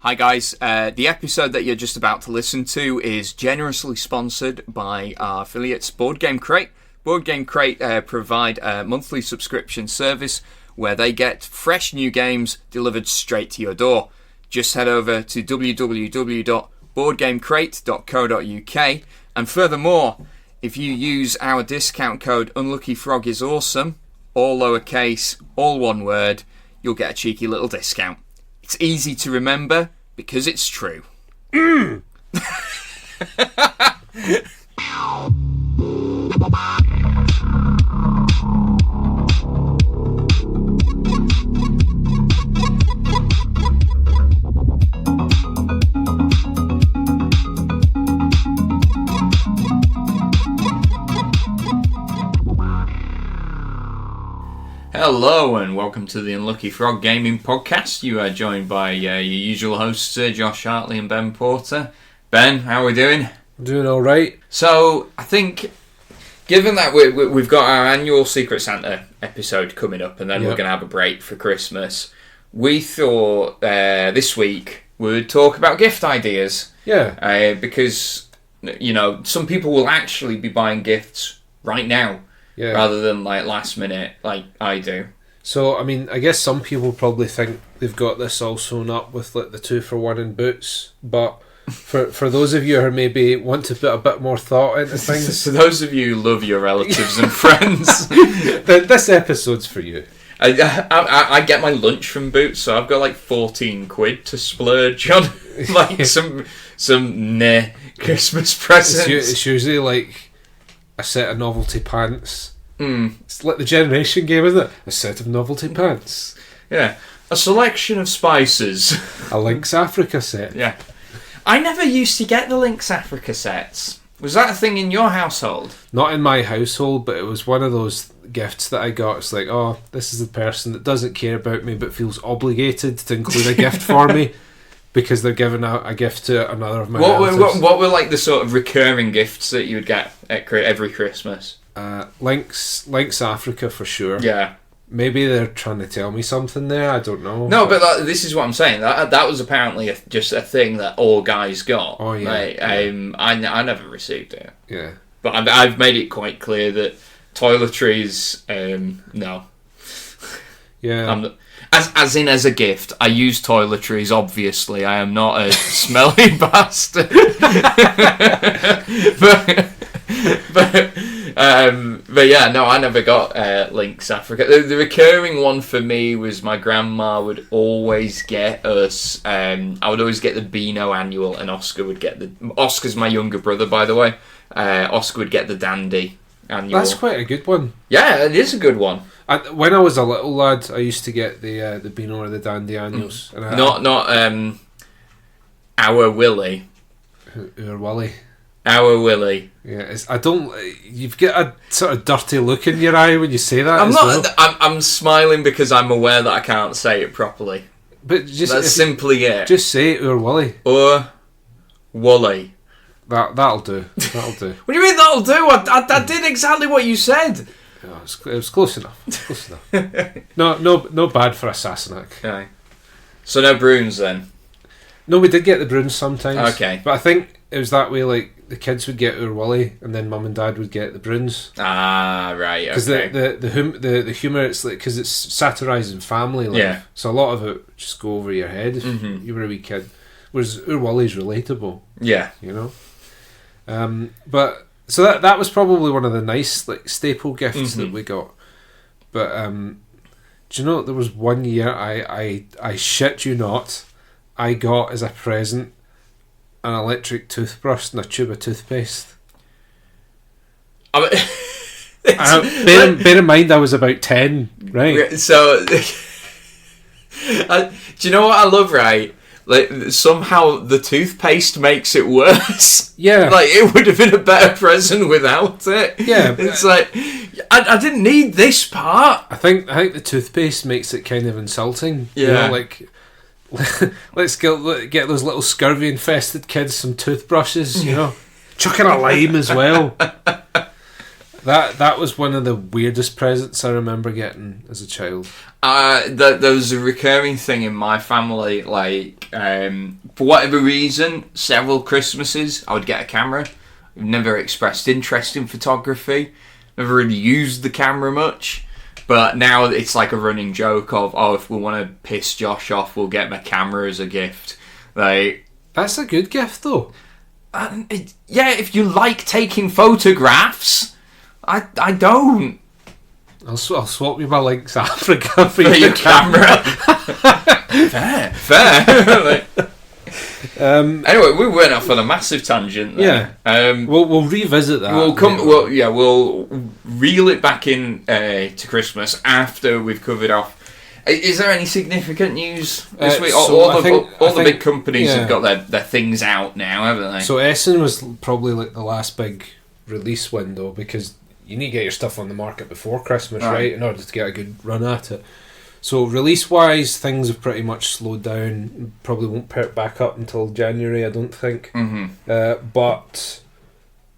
Hi guys, the episode that you're just about to listen to is generously sponsored by our affiliates Board Game Crate. Board Game Crate provide a monthly subscription service where they get fresh new games delivered straight to your door. Just head over to www.boardgamecrate.co.uk, and furthermore, if you use our discount code UnluckyFrogIsAwesome, all lowercase, all one word, you'll get a cheeky little discount. It's easy to remember because it's true. Hello and welcome to the Unlucky Frog Gaming Podcast. You are joined by your usual hosts, Josh Hartley and Ben Porter. Ben, how are we doing? Doing alright. So, I think, given that we've got our annual Secret Santa episode coming up and then we're going to have a break for Christmas, we thought this week we'd talk about gift ideas. Yeah. Because, you know, some people will actually be buying gifts right now. Yeah. Rather than like last minute, like I do. So, I mean, I guess some people probably think they've got this all sewn up with like the 2-for-1 in boots, but for those of you who maybe want to put a bit more thought into things, for those of you who love your relatives and friends, this episode's for you. I get my lunch from Boots, so I've got like 14 quid to splurge on, like some Christmas presents. It's usually like a set of novelty pants. It's like the generation game, isn't it? A set of novelty pants. Yeah. A selection of spices. A Lynx Africa set. Yeah. I never used to get the Lynx Africa sets. Was that a thing in your household? Not in my household, but it was one of those gifts that I got. It's like, oh, this is the person that doesn't care about me but feels obligated to include a gift for me because they're giving out a gift to another of my relatives. What were like the sort of recurring gifts that you would get at every Christmas? Lynx Africa for sure. Yeah. Maybe they're trying to tell me something there. I don't know. No, but this is what I'm saying. That was apparently just a thing that all guys got. Oh yeah. Like, I never received it. Yeah. But I've made it quite clear that toiletries, no. Yeah. As a gift, I use toiletries. Obviously, I am not a smelly bastard. But yeah, no, I never got Lynx Africa. The recurring one for me was my grandma would always get us. I would always get the Beano annual, and Oscar would get Oscar's my younger brother, by the way. Oscar would get the Dandy annual. That's quite a good one. Yeah, it is a good one. When I was a little lad, I used to get the Beano or the Dandy annuals. And not our Willie. Our Willie. Our Willie. Yeah, you've got a sort of dirty look in your eye when you say that. I'm smiling because I'm aware that I can't say it properly. But that's simply it. Just say Our Willie. Or Wally. That'll do. That'll do. What do you mean that'll do? I did exactly what you said. Oh, it was close enough. Close enough. No bad for a Sassenach. Aye. So no Bruins then? No, we did get the Bruins sometimes. Okay. But I think it was that way, like, the kids would get Our Willie and then Mum and Dad would get the Bruins. Ah, right, okay. Because the humour, it's like, because it's satirising family life. Yeah. So a lot of it would just go over your head if you were a wee kid. Whereas Our Willie's relatable. Yeah. You know? But... So that was probably one of the nice like staple gifts that we got. But do you know there was one year I shit you not, I got as a present an electric toothbrush and a tube of toothpaste. Bear in mind I was about 10, right? So do you know what I love, right? Like, somehow the toothpaste makes it worse. Yeah. Like, it would have been a better present without it. Yeah. It's like, I didn't need this part. I think the toothpaste makes it kind of insulting. Yeah. You know, like, let's get those little scurvy-infested kids some toothbrushes, you know. Chuck in a lime as well. That was one of the weirdest presents I remember getting as a child. There was a recurring thing in my family, like, for whatever reason, several Christmases, I would get a camera. I've never expressed interest in photography, never really used the camera much, but now it's like a running joke of, if we want to piss Josh off, we'll get my camera as a gift. Like, that's a good gift, though. If you like taking photographs, I don't. I'll swap you my Lynx Africa for your camera. Fair. Anyway, we went off on a massive tangent there. Yeah. We'll revisit that. We'll reel it back in to Christmas after we've covered off. Is there any significant news this week? All the big companies have got their things out now, haven't they? So Essen was probably like the last big release window, because you need to get your stuff on the market before Christmas, right? In order to get a good run at it. So release-wise, things have pretty much slowed down. Probably won't pick back up until January, I don't think. Mm-hmm. But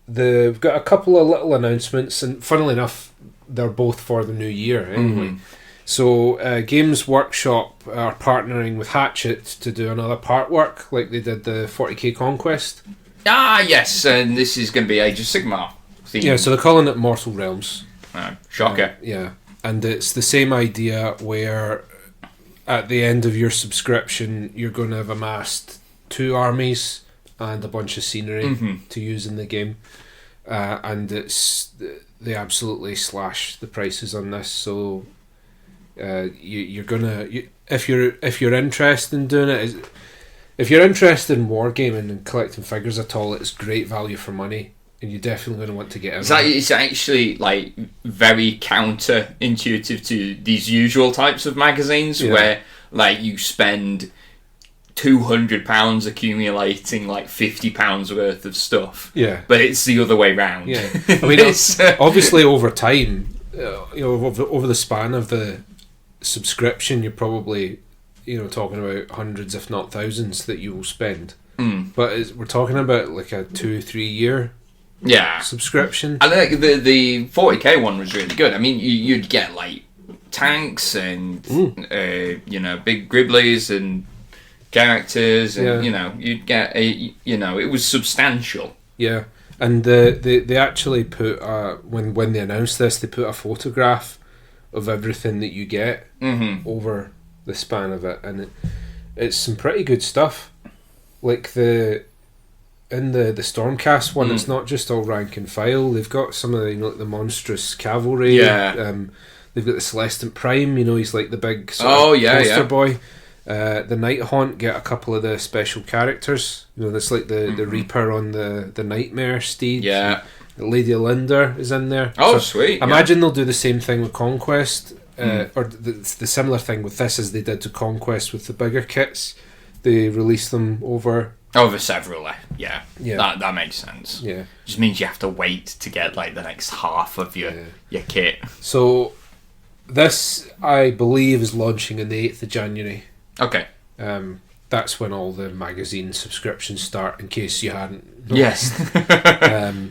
they've got a couple of little announcements, and funnily enough, they're both for the new year anyway. Mm-hmm. So Games Workshop are partnering with Hatchet to do another part work, like they did the 40k Conquest. Yes, and this is going to be Age of Sigmar themed. Yeah, so they're calling it Mortal Realms. Shocker. Yeah, and it's the same idea where at the end of your subscription you're going to have amassed 2 armies and a bunch of scenery to use in the game, and they absolutely slash the prices on this. So you're gonna if you're interested in doing it, if you're interested in wargaming and collecting figures at all, it's great value for money. And you're definitely going to want to get in. It's actually like very counter-intuitive to these usual types of magazines, where like you spend £200 accumulating like £50 worth of stuff. Yeah, but it's the other way round. Yeah, I mean, obviously over time, over the span of the subscription, you're probably talking about hundreds, if not thousands, that you will spend. But we're talking about like a 2-3 year. Subscription. I think the 40k one was really good. I mean, you'd get like tanks and big Gribblies and characters, and you'd get it was substantial. Yeah, and they actually put when they announced this, they put a photograph of everything that you get over the span of it, and it's some pretty good stuff. Like in the Stormcast one, it's not just all rank and file. They've got some of the the monstrous cavalry. They've got the Celestant Prime. He's like the big poster boy. The Night Haunt get a couple of the special characters. That's like the Reaper on the Nightmare steed. Yeah. Lady Linder is in there. Oh, so sweet! Imagine they'll do the same thing with Conquest, or the similar thing with this as they did to Conquest with the bigger kits. They release them over several, yeah. That makes sense. Yeah, just means you have to wait to get like the next half of your kit. So this, I believe, is launching on the 8th of January. Okay. That's when all the magazine subscriptions start, in case you hadn't noticed. Yes.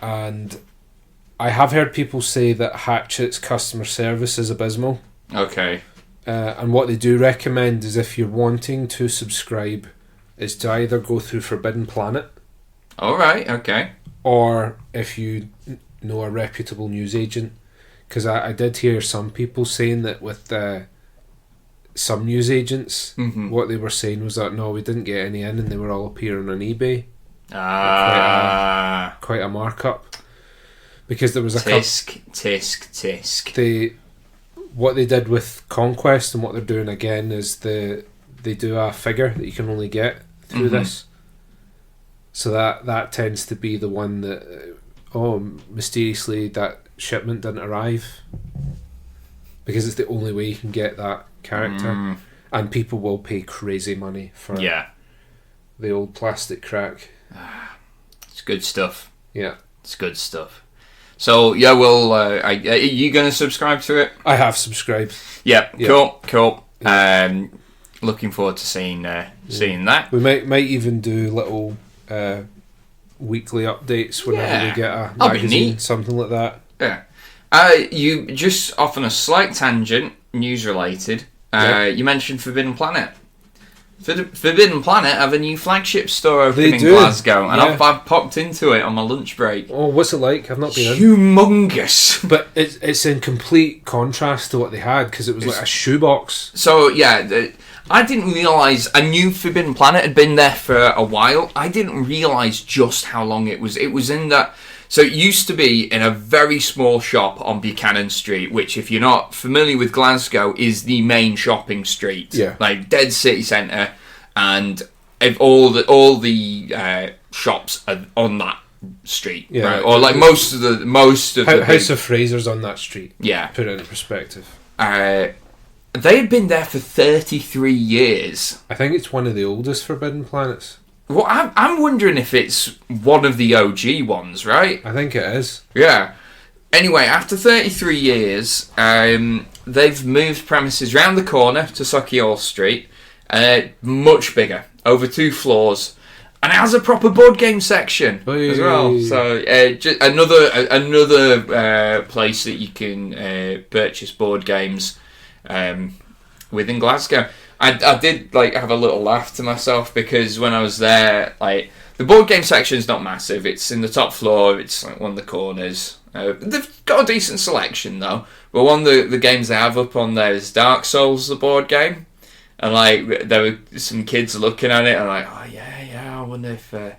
And I have heard people say that Hatchet's customer service is abysmal. Okay. And what they do recommend is, if you're wanting to subscribe, is to either go through Forbidden Planet. All right. Okay. Or if you know a reputable newsagent, because I did hear some people saying that with some newsagents, what they were saying was that no, we didn't get any in, and they were all appearing on eBay. Quite a markup, because there was a tisk. What they did with Conquest and what they're doing again is they do a figure that you can only get through this. So that tends to be the one that mysteriously that shipment didn't arrive, because it's the only way you can get that character, and people will pay crazy money for the old plastic crack. It's good stuff. Yeah, it's good stuff. So are you going to subscribe to it? I have subscribed. Yeah. Cool. Looking forward to seeing that. We might even do little weekly updates whenever we get a That'll be magazine, neat. something like that. Yeah. You just off on a slight tangent, news related. You mentioned Forbidden Planet. Forbidden Planet have a new flagship store open in Glasgow, and I've popped into it on my lunch break. Oh, what's it like? I've not been in. Humongous. But it's in complete contrast to what they had, because it was like a shoebox. So, yeah, I didn't realise, I knew Forbidden Planet had been there for a while. I didn't realise just how long it was. It was in that... So it used to be in a very small shop on Buchanan Street, which, if you're not familiar with Glasgow, is the main shopping street. Yeah. Like, dead city centre, and if all the shops are on that street. Yeah. Right? Or like most of the House of Fraser's on that street. Yeah. Put it into perspective. They had been there for 33 years. I think it's one of the oldest Forbidden Planets. Well, I'm wondering if it's one of the OG ones, right? I think it is. Yeah. Anyway, after 33 years, they've moved premises round the corner to Sauchiehall Street. Much bigger, over 2 floors. And it has a proper board game section as well. So just another place that you can purchase board games within Glasgow. I did like have a little laugh to myself, because when I was there, like, the board game section's not massive. It's in the top floor. It's like one of the corners. They've got a decent selection though. But one of the games they have up on there is Dark Souls, the board game. And like there were some kids looking at it and like, oh yeah, I wonder if I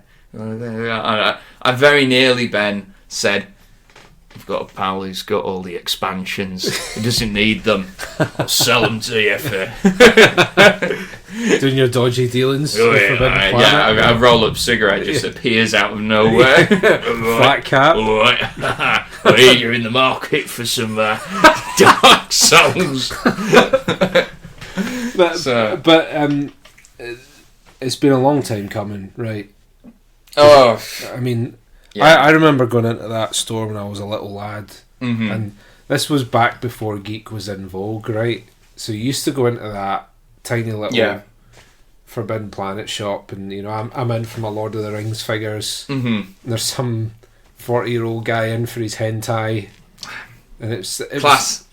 very nearly, Ben, said, I've got a pal who's got all the expansions. He doesn't need them. I'll sell them to you for... Doing your dodgy dealings. Oh, yeah, a roll-up cigarette just appears out of nowhere. Flat cap. I hear you're in the market for some Dark Souls. But it's been a long time coming, right? Oh, I mean... Yeah. I remember going into that store when I was a little lad, mm-hmm. and this was back before Geek was in vogue, right? So you used to go into that tiny little Forbidden Planet shop, and you know, I'm in for my Lord of the Rings figures. Mm-hmm. And there's some 40-year-old guy in for his hentai, and it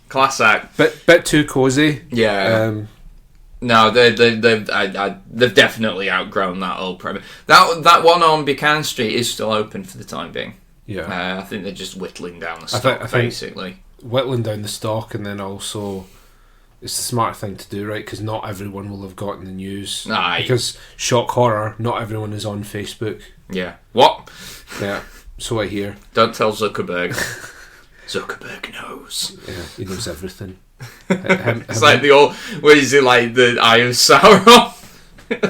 class act, bit too cozy. Yeah. No, they've definitely outgrown that old premise. That one on Buchanan Street is still open for the time being. Yeah, I think they're just whittling down the stock, basically. Whittling down the stock, and then also it's the smart thing to do, right? Because not everyone will have gotten the news. Aye. Because shock horror, not everyone is on Facebook. Yeah. What? Yeah. So I hear. Don't tell Zuckerberg. Zuckerberg knows. Yeah, he knows everything. It's like the old. What is it, like the Eye of Sauron?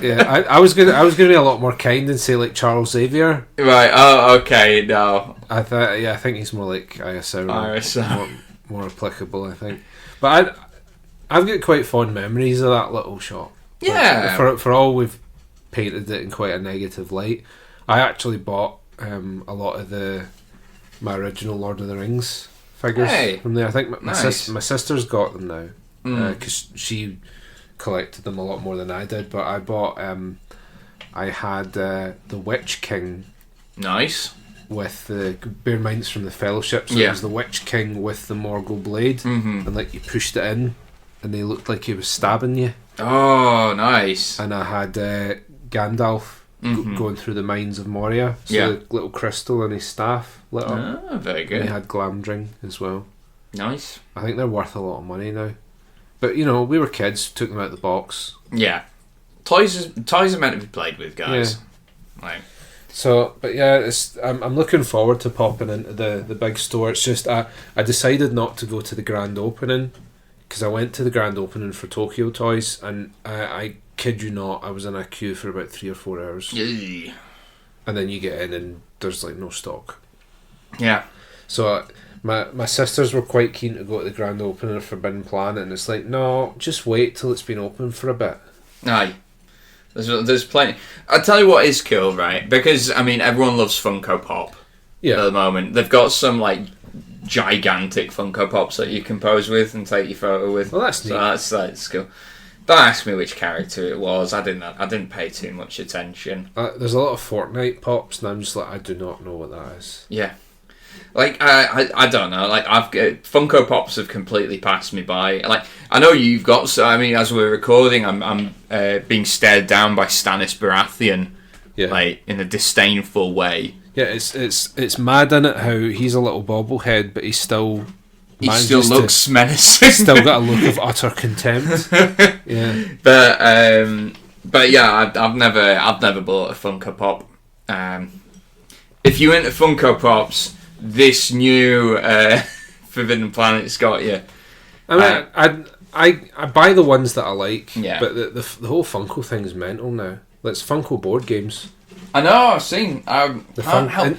Yeah, I was gonna be a lot more kind and say like Charles Xavier. Right. Oh, okay. No. I think he's more like Eye of Sauron. More applicable, I think. But I've got quite fond memories of that little shop. Yeah. Like, for all we've painted it in quite a negative light, I actually bought a lot of my original Lord of the Rings figures from there. I think my sister's got them now because she collected them a lot more than I did. But I bought I had the Witch King. Nice. With the bear minds from the Fellowship, so it was the Witch King with the Morgul blade, and like you pushed it in, and they looked like he was stabbing you. Oh, nice! And I had Gandalf going through the mines of Moria, so the little crystal in his staff lit up. Oh, very good. And he had Glamdring as well. Nice. I think they're worth a lot of money now, but you know, we were kids, took them out of the box. Yeah, toys are meant to be played with, guys. Yeah. Like. So, but yeah, I'm looking forward to popping into the big store. It's just I decided not to go to the grand opening because I went to the grand opening for Tokyo Toys, and I kid you not, I was in a queue for about 3 or 4 hours. Yeah. And then you get in and there's like no stock. Yeah. So my sisters were quite keen to go to the grand opening of Forbidden Planet, and it's like, no, just wait till it's been open for a bit. Aye. There's plenty. I'll tell you what is cool, right? Because, I mean, everyone loves Funko Pop at the moment. They've got some, like, gigantic Funko Pops that you can pose with and take your photo with. Well, that's neat. So that's cool. Don't ask me which character it was. I didn't pay too much attention. There's a lot of Fortnite pops, and I'm just like, I do not know what that is. Yeah. Like, I don't know. Like, Funko Pops have completely passed me by. Like, I know you've got. So I mean, as we're recording, I'm being stared down by Stannis Baratheon, like in a disdainful way. Yeah, it's mad in it how he's a little bobblehead, but he still looks menacing. Still got a look of utter contempt. Yeah, but yeah, I've never bought a Funko Pop. If you into Funko Pops, this new Forbidden Planet's got you. I mean, I buy the ones that I like. Yeah. But the whole Funko thing is mental now. It's Funko board games. I know. I've seen. Can't help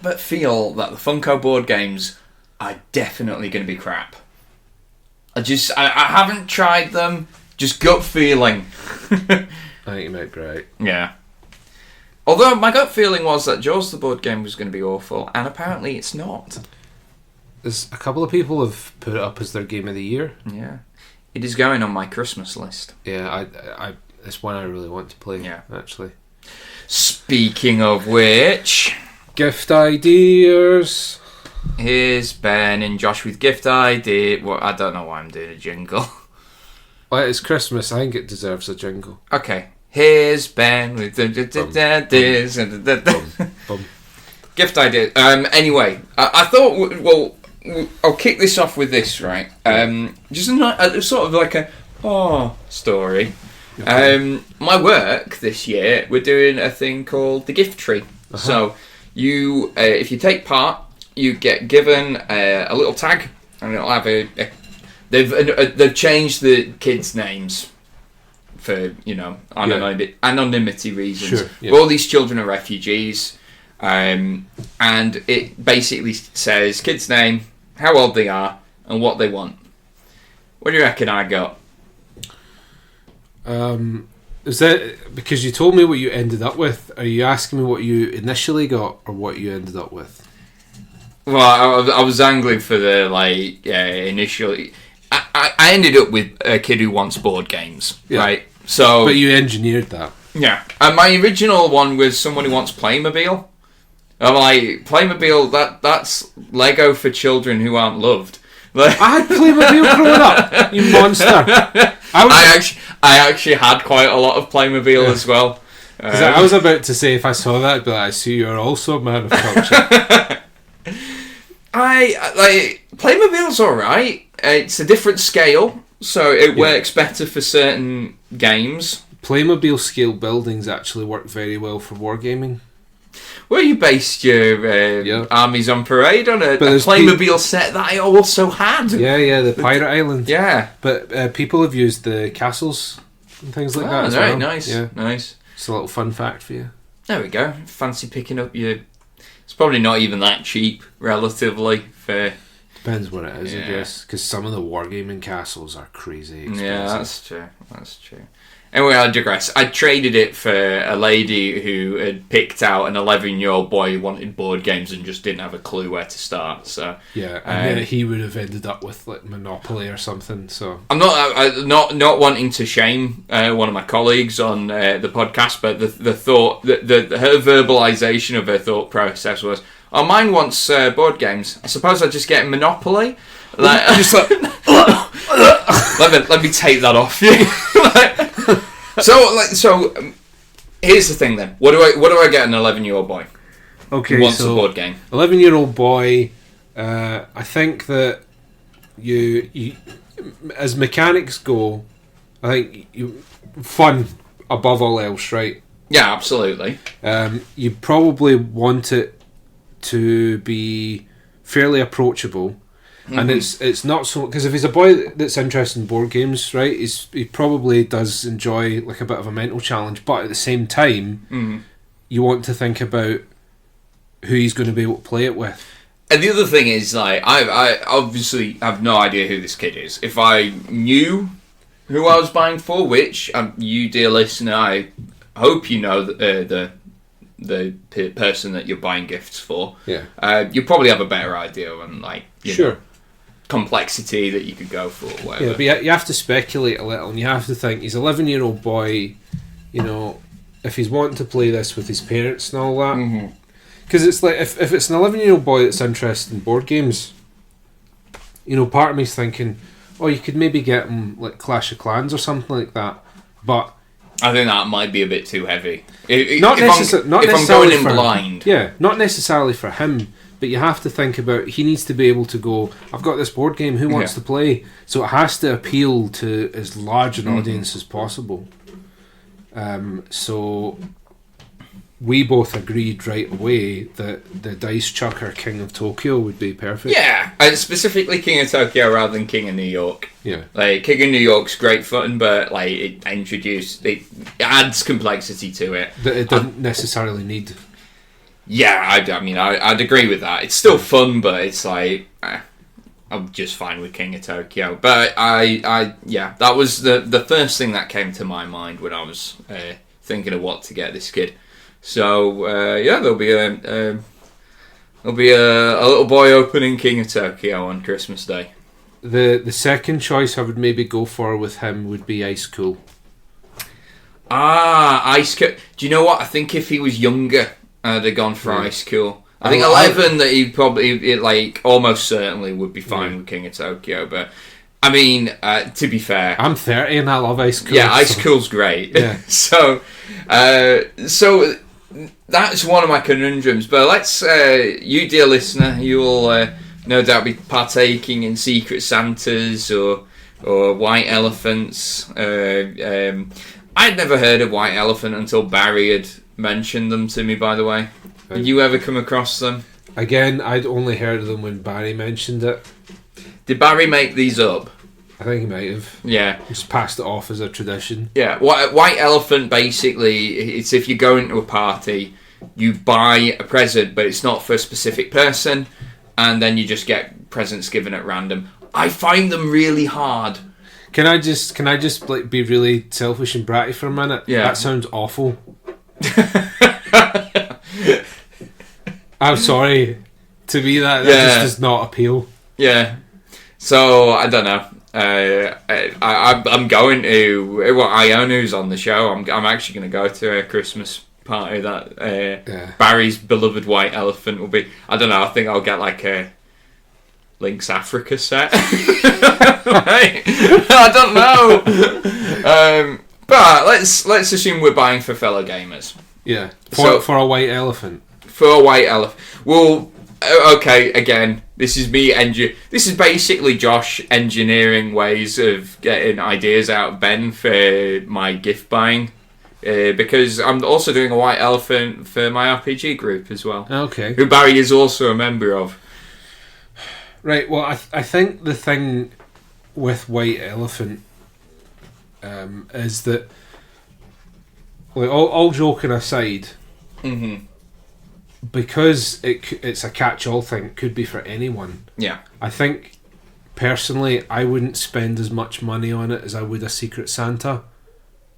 but feel that the Funko board games are definitely going to be crap. I haven't tried them. Just gut feeling. I think you might be right. Yeah. Although my gut feeling was that Jaws the board game was going to be awful, and apparently it's not. There's a couple of people have put it up as their game of the year. Yeah. It is going on my Christmas list. Yeah, it's one I really want to play. Yeah. Actually. Speaking of which, gift ideas. Here's Ben and Josh with gift idea. Well, I don't know why I'm doing a jingle. Well, it's Christmas. I think it deserves a jingle. Okay. Here's Ben with gift idea. Anyway, I thought. Well, I'll kick this off with this, right? Just sort of like a story. Okay. My work this year, we're doing a thing called the gift tree. Uh-huh. So you, if you take part, you get given a little tag, and it'll have they've changed the kids' names for anonymity reasons. Sure, yeah. All these children are refugees, and it basically says kids' name, how old they are, and what they want. What do you reckon I got? Is that because you told me what you ended up with? Are you asking me what you initially got or what you ended up with? Well, I was angling for the initially. I ended up with a kid who wants board games, right? So, but you engineered that. Yeah, and my original one was someone who wants Playmobil. I'm like, Playmobil, that's Lego for children who aren't loved. I had Playmobil growing up, you monster. I actually had quite a lot of Playmobil as well. I was about to say, if I saw that, I'd be like, I see you're also a man of culture. Playmobil's alright. It's a different scale, so it works better for certain games. Playmobil scale buildings actually work very well for wargaming. Well, you based your armies on parade on a Playmobil set that I also had. Yeah, the Pirate Island. Yeah. But people have used the castles and things like that as well. Nice. Yeah. Nice. It's a little fun fact for you. There we go. Fancy picking up your... It's probably not even that cheap, relatively, for... Depends what it is, I guess. Because some of the wargaming castles are crazy expensive. Yeah, that's true. Anyway, I digress. I traded it for a lady who had picked out an 11-year-old boy who wanted board games and just didn't have a clue where to start. So yeah, and then he would have ended up with like Monopoly or something. So I'm not wanting to shame one of my colleagues on the podcast, but the thought her verbalization of her thought process was, "Oh, mine wants board games. I suppose I just get Monopoly." Like, just like, let me take that off you. So here's the thing then. What do I get an 11-year-old boy? Okay, who wants a board game? 11-year-old boy. I think that you as mechanics go, I think fun above all else, right? Yeah, absolutely. You probably want it to be fairly approachable. Mm-hmm. And it's not so, because if he's a boy that's interested in board games, right, he probably does enjoy like a bit of a mental challenge, but at the same time, you want to think about who he's going to be able to play it with. And the other thing is, like, I obviously have no idea who this kid is. If I knew who I was buying for, which you, dear listener, I hope you know the person that you're buying gifts for. Yeah. You probably have a better idea on, like, you sure. know. complexity that you could go for. Whatever. Yeah, but you have to speculate a little, and you have to think he's an 11-year-old boy. You know, if he's wanting to play this with his parents and all that, because it's like if it's an 11-year-old boy that's interested in board games, you know, part of me's thinking, oh, you could maybe get him like Clash of Clans or something like that, but I think that might be a bit too heavy. If I'm going in blind. Yeah, not necessarily for him, but you have to think about, he needs to be able to go, I've got this board game, who wants to play? So it has to appeal to as large an audience as possible. So we both agreed right away that the Dice Chucker King of Tokyo would be perfect. Yeah, and specifically King of Tokyo rather than King of New York. Yeah, like King of New York's great fun, but like it adds complexity to it that it doesn't necessarily need. Yeah, I'd agree with that. It's still fun, but it's like I'm just fine with King of Tokyo. But that was the first thing that came to my mind when I was thinking of what to get this kid. So there'll be a little boy opening King of Tokyo on Christmas Day. The second choice I would maybe go for with him would be Ice Cool. Ice Cool. Do you know what? I think if he was younger, I'd have gone for Ice Cool. I think 11 that he probably almost certainly would be fine with King of Tokyo. But I mean, to be fair, I'm 30 and I love Ice Cool. Yeah, Ice Cool's great. Yeah. so that's one of my conundrums. But let's, you dear listener, you will no doubt be partaking in Secret Santas or White Elephants. I'd never heard of White Elephant until Barry had mentioned them to me, by the way. Did you ever come across them? Again, I'd only heard of them when Barry mentioned it. Did Barry make these up? I think he might have. Yeah. Just passed it off as a tradition. Yeah. White Elephant, basically, it's if you go into a party, you buy a present, but it's not for a specific person, and then you just get presents given at random. I find them really hard. Can I just like be really selfish and bratty for a minute? Yeah. That sounds awful. I'm sorry. To me, that just does not appeal. Yeah. So I don't know. I'm going to Ionu's on the show. I'm actually going to go to a Christmas party that Barry's beloved White Elephant will be. I don't know. I think I'll get like a Link's Africa set. I don't know. But let's assume we're buying for fellow gamers. Yeah. For a White Elephant. For a White Elephant. Well, okay. Again, this is me. This is basically Josh engineering ways of getting ideas out of Ben for my gift buying. Because I'm also doing a White Elephant for my RPG group as well. Okay. Who Barry is also a member of. Right, well, I think the thing with White Elephant is that, like, all joking aside, because it's a catch-all thing, it could be for anyone. Yeah. I think, personally, I wouldn't spend as much money on it as I would a Secret Santa,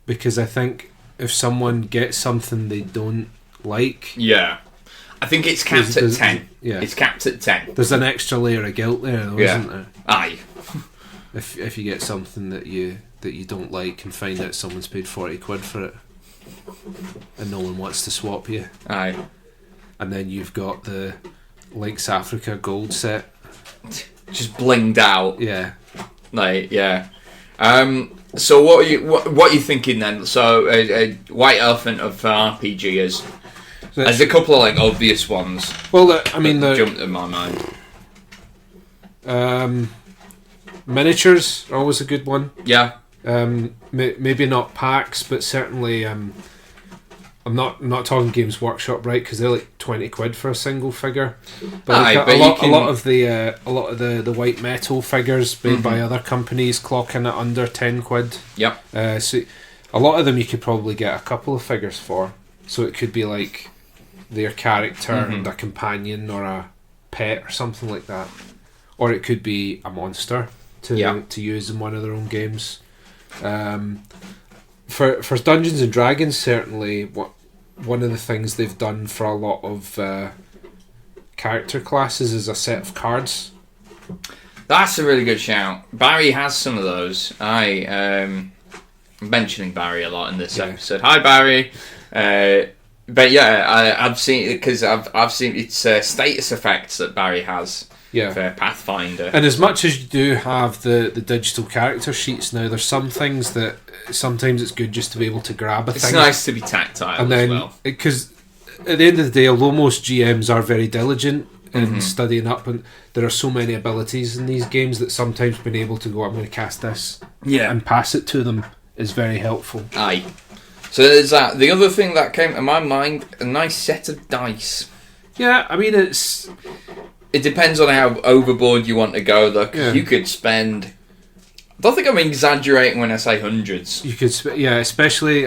because I think if someone gets something they don't like... Yeah. I think it's capped at 10. Yeah. It's capped at 10. There's an extra layer of guilt there, though, isn't there? Aye. If you get something that you don't like and find out someone's paid 40 quid for it and no one wants to swap you. Aye. And then you've got the Link's Africa gold set. Just blinged out. Yeah. Like, yeah. So what are you thinking then? So White Elephant of RPGers. There's a couple of like obvious ones. Well, I mean, jumped in my mind. Miniatures are always a good one. Yeah. Maybe not packs, but certainly. I'm not talking Games Workshop, right? Because they're like 20 quid for a single figure. But a lot of the white metal figures made by other companies clocking at under 10 quid. Yep. So a lot of them you could probably get a couple of figures for. So it could be like their character and a companion or a pet or something like that, or it could be a monster to use in one of their own games. For Dungeons and Dragons, certainly one of the things they've done for a lot of character classes is a set of cards. That's a really good shout. Barry has some of those. I'm mentioning Barry a lot in this episode. Hi, Barry. But yeah, I've seen it because I've seen it's status effects that Barry has. Yeah. For Pathfinder. And as much as you do have the digital character sheets now, there's some things that sometimes it's good just to be able to grab a thing. It's nice to be tactile and then, as well. Because at the end of the day, although most GMs are very diligent in studying up, and there are so many abilities in these games that sometimes being able to go, I'm going to cast this and pass it to them is very helpful. Aye. So there's that. The other thing that came to my mind, a nice set of dice. Yeah, I mean, it depends on how overboard you want to go, though, because you could spend... I don't think I'm exaggerating when I say hundreds. You could, especially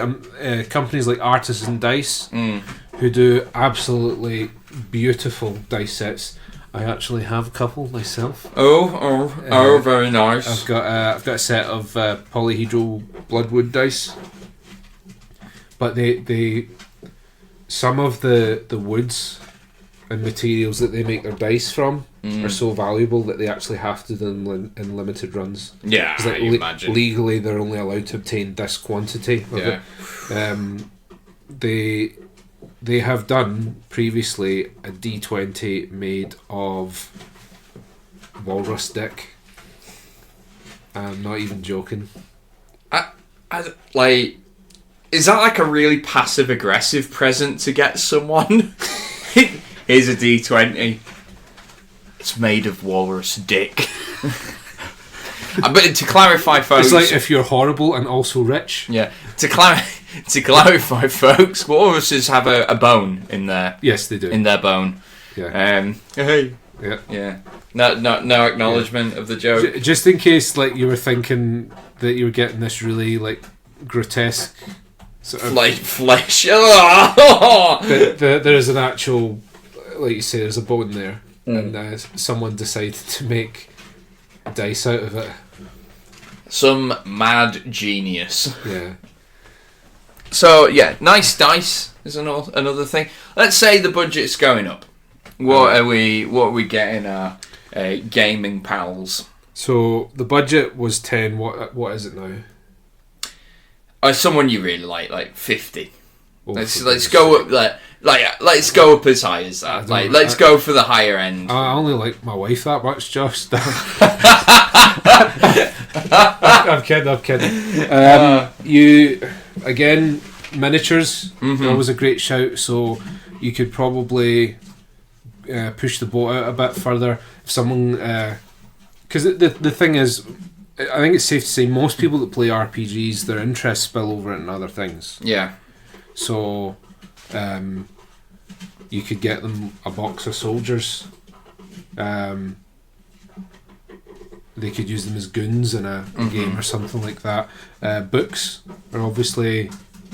companies like Artisan Dice, who do absolutely beautiful dice sets. I actually have a couple myself. Very nice. I've got a set of polyhedral Bloodwood dice, but they some of the woods and materials that they make their dice from are so valuable that they actually have to do them in limited runs. Yeah, I imagine. Legally, they're only allowed to obtain this quantity of it. They have done previously a D20 made of walrus dick. I'm not even joking. Is that like a really passive aggressive present to get someone? Here's a D20. It's made of walrus dick. But to clarify, folks... It's like if you're horrible and also rich. Yeah. To clarify, folks, walruses have a bone in their... Yes, they do. In their bone. Yeah. Hey. Yeah. Yeah. No acknowledgement of the joke. Just in case, you were thinking that you were getting this really, grotesque... sort of flesh. But there is an actual... Like you say, there's a bone there, and someone decided to make dice out of it. Some mad genius. Yeah. So yeah, nice dice is another thing. Let's say the budget's going up. What are we getting our gaming pals? So the budget was 10. What is it now? Someone you really like 50. Let's go up let's go up as high as that. Let's go for the higher end. I only like my wife that much, Josh. I'm kidding. You again, miniatures are always a great shout. So you could probably push the boat out a bit further if someone. Because the thing is, I think it's safe to say most people that play RPGs, their interests spill over into other things. Yeah. So, you could get them a box of soldiers. They could use them as goons in a game or something like that. Books are obviously,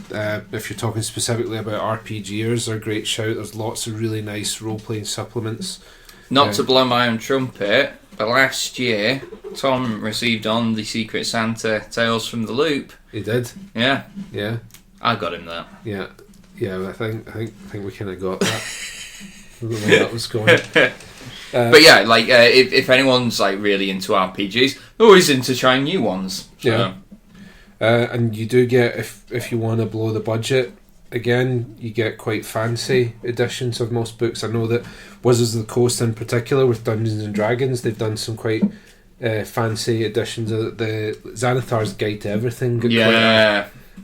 if you're talking specifically about RPGers, are a great shout. There's lots of really nice role-playing supplements. Not to blow my own trumpet, but last year Tom received on the Secret Santa Tales from the Loop. He did. Yeah. Yeah. I got him that. Yeah. I think we kind of got that. I don't know where that was going. But yeah, if anyone's really into RPGs, they're always into trying new ones. So. Yeah. And you do get, if you want to blow the budget, again, you get quite fancy editions of most books. I know that Wizards of the Coast in particular, with Dungeons and Dragons, they've done some quite fancy editions of the Xanathar's Guide to Everything.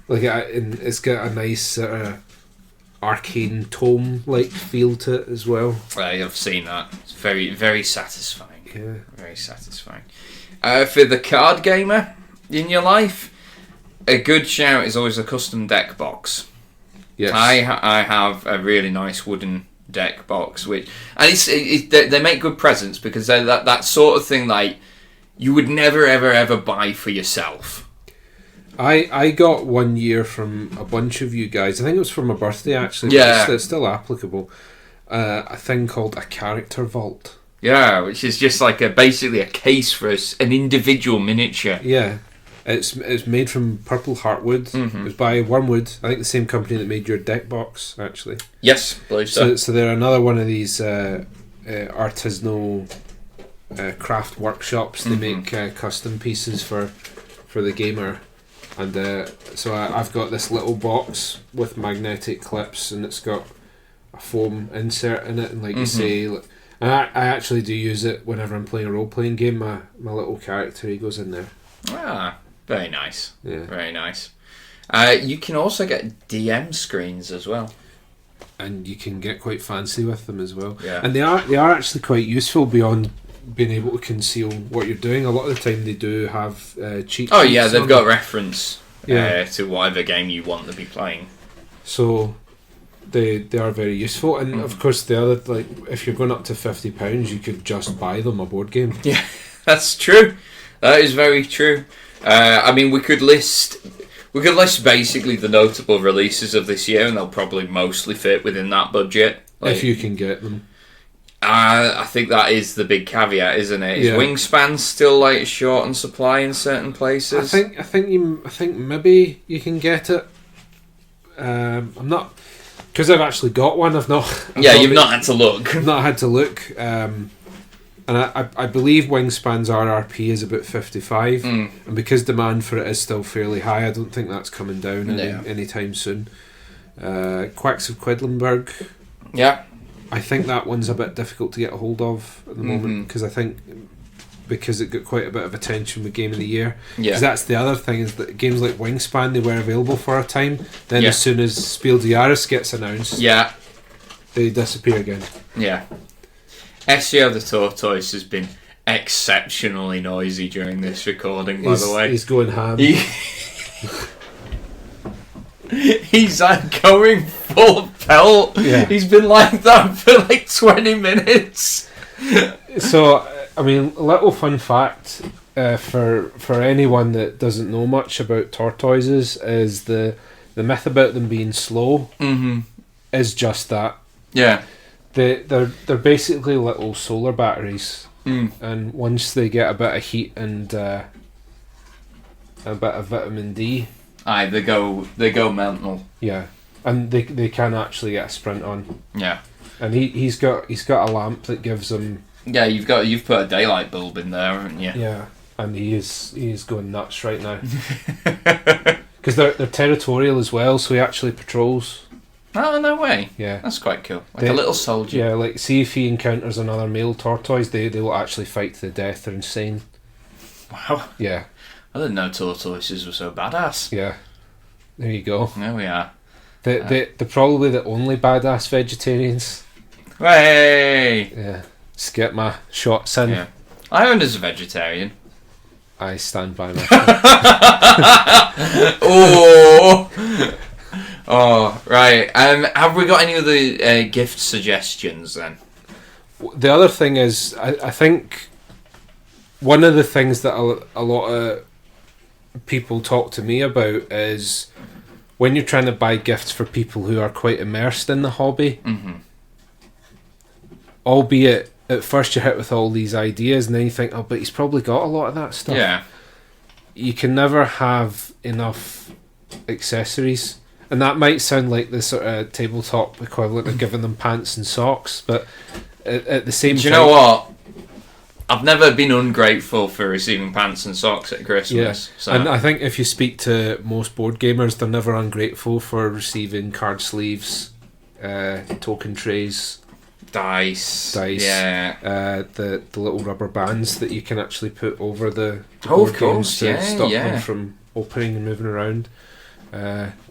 It's got a nice arcane tome-like feel to it as well. I've seen that. It's very, very satisfying. Yeah. Very satisfying. For the card gamer in your life, a good shout is always a custom deck box. Yes. I have a really nice wooden deck box, they make good presents because they're that sort of thing you would never ever buy for yourself. I got one year from a bunch of you guys. I think it was for my birthday actually. Yeah, it's still applicable. A thing called a character vault. Yeah, which is just basically a case for an individual miniature. Yeah. It's made from purple heartwood. It was by Wormwood. I think the same company that made your deck box, actually. Yes, believe so. So they're another one of these artisanal craft workshops. They make custom pieces for the gamer, and so I've got this little box with magnetic clips, and it's got a foam insert in it, and like you say, and I actually do use it whenever I'm playing a role-playing game. My little character, he goes in there. Ah, very nice. Yeah. Very nice. You can also get DM screens as well. And you can get quite fancy with them as well. Yeah. And they are actually quite useful beyond being able to conceal what you're doing. A lot of the time they do have cheat Oh sheets yeah, they've on got them. reference to whatever game you want to be playing. So they are very useful. And of course the other, like, if you're going up to £50, you could just buy them a board game. Yeah, that's true. That is very true. I mean, we could list basically the notable releases of this year, and they'll probably mostly fit within that budget. If you can get them. I think that is the big caveat, isn't it? Is Wingspan still like short on supply in certain places? I think maybe you can get it. I'm not, because I've actually got one. You've not had to look. I've not had to look. And I believe Wingspan's RRP is about 55, and because demand for it is still fairly high, I don't think that's coming down anytime soon. Quacks of Quedlinburg. Yeah. I think that one's a bit difficult to get a hold of at the moment, because it got quite a bit of attention with Game of the Year. Because that's the other thing, is that games like Wingspan, they were available for a time, then as soon as Spiel des Jahres gets announced, they disappear again. Yeah. Ezio the Tortoise has been exceptionally noisy during this recording, by the way. He's going ham. He's going full pelt. Yeah. He's been like that for like 20 minutes. So, I mean, a little fun fact for anyone that doesn't know much about tortoises is the myth about them being slow is just that. Yeah. They're basically little solar batteries, and once they get a bit of heat and a bit of vitamin D, they go mental. Yeah, and they can actually get a sprint on. Yeah, and he's got a lamp that gives him. Yeah, you've put a daylight bulb in there, haven't you? Yeah, and he is going nuts right now because they're territorial as well. So he actually patrols. Oh, no way. Yeah. That's quite cool. Like a little soldier. Yeah, like, see if he encounters another male tortoise, they will actually fight to the death. They're insane. Wow. Yeah. I didn't know tortoises were so badass. Yeah. There you go. There we are. They're probably the only badass vegetarians. Hey! Yeah. Just get my shots in. Yeah. I own as a vegetarian. I stand by my Oh! Oh, right. Have we got any other gift suggestions then? The other thing is, I think one of the things that a lot of people talk to me about is when you're trying to buy gifts for people who are quite immersed in the hobby, albeit at first you're hit with all these ideas and then you think, oh, but he's probably got a lot of that stuff. Yeah. You can never have enough accessories. And that might sound like the sort of tabletop equivalent of giving them pants and socks, but at the same time... Do you know what? I've never been ungrateful for receiving pants and socks at Christmas. Yeah. So. And I think if you speak to most board gamers, they're never ungrateful for receiving card sleeves, token trays, dice, yeah, the little rubber bands that you can actually put over the board games to stop them from opening and moving around.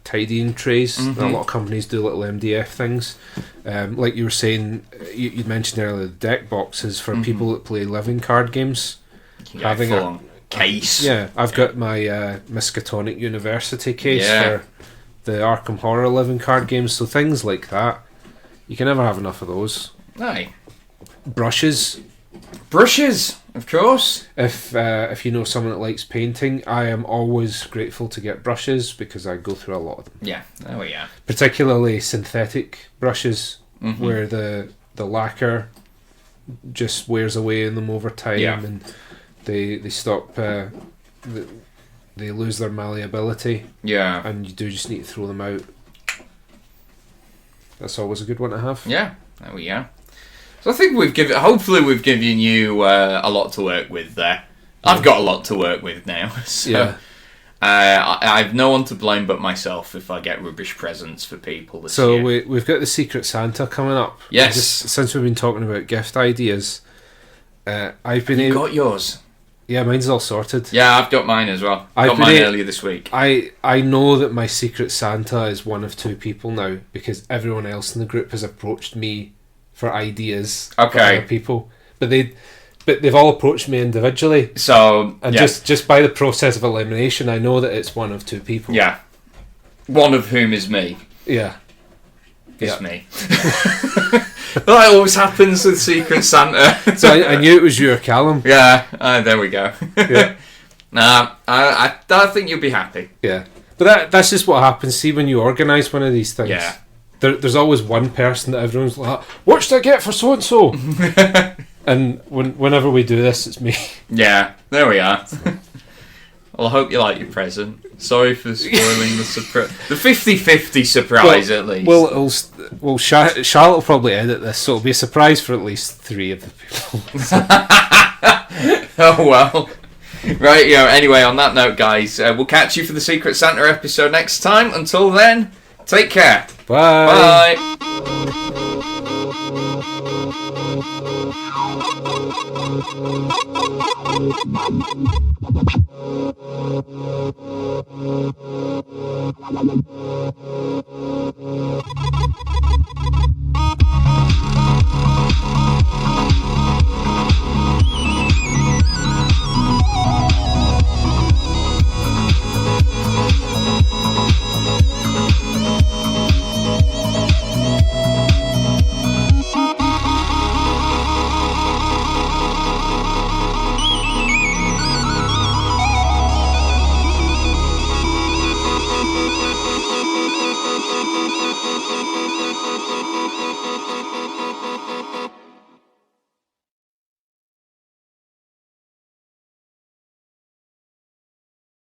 Tidying trays. A lot of companies do little MDF things. Like you were saying, you mentioned earlier, the deck boxes for people that play living card games. Having a case. Yeah, I've got my Miskatonic University case for the Arkham Horror living card games. So things like that, you can never have enough of those. Aye. Brushes, of course. If you know someone that likes painting, I am always grateful to get brushes because I go through a lot of them. Yeah, there we are. Particularly synthetic brushes, where the lacquer just wears away in them over time, and they stop. They lose their malleability. Yeah, and you do just need to throw them out. That's always a good one to have. Yeah, there we are. So I think hopefully we've given you a lot to work with there. I've got a lot to work with now. So. Yeah. I've no one to blame but myself if I get rubbish presents for people this year. So we've got the Secret Santa coming up. Yes. Since we've been talking about gift ideas, I've been You got yours? Yeah, mine's all sorted. Yeah, I've got mine as well. Got mine earlier this week. I know that my Secret Santa is one of two people now because everyone else in the group has approached me for ideas for other people. But they've all approached me individually. So just by the process of elimination, I know that it's one of two people. Yeah. One of whom is me. Yeah. It's me. That always happens with Secret Santa. So I knew it was you or Callum. Yeah, there we go. Yeah. Nah, I think you'll be happy. Yeah. But that's just what happens. See, when you organise one of these things, Yeah. there's always one person that everyone's like, what should I get for so-and-so? And whenever we do this, it's me. Yeah, there we are. Well, I hope you like your present. Sorry for spoiling the surprise. The 50-50 surprise, at least. Well, Charlotte will probably edit this, so it'll be a surprise for at least 3 of the people. Oh, well. Right, anyway, on that note, guys, we'll catch you for the Secret Santa episode next time. Until then, take care. Bye. Bye.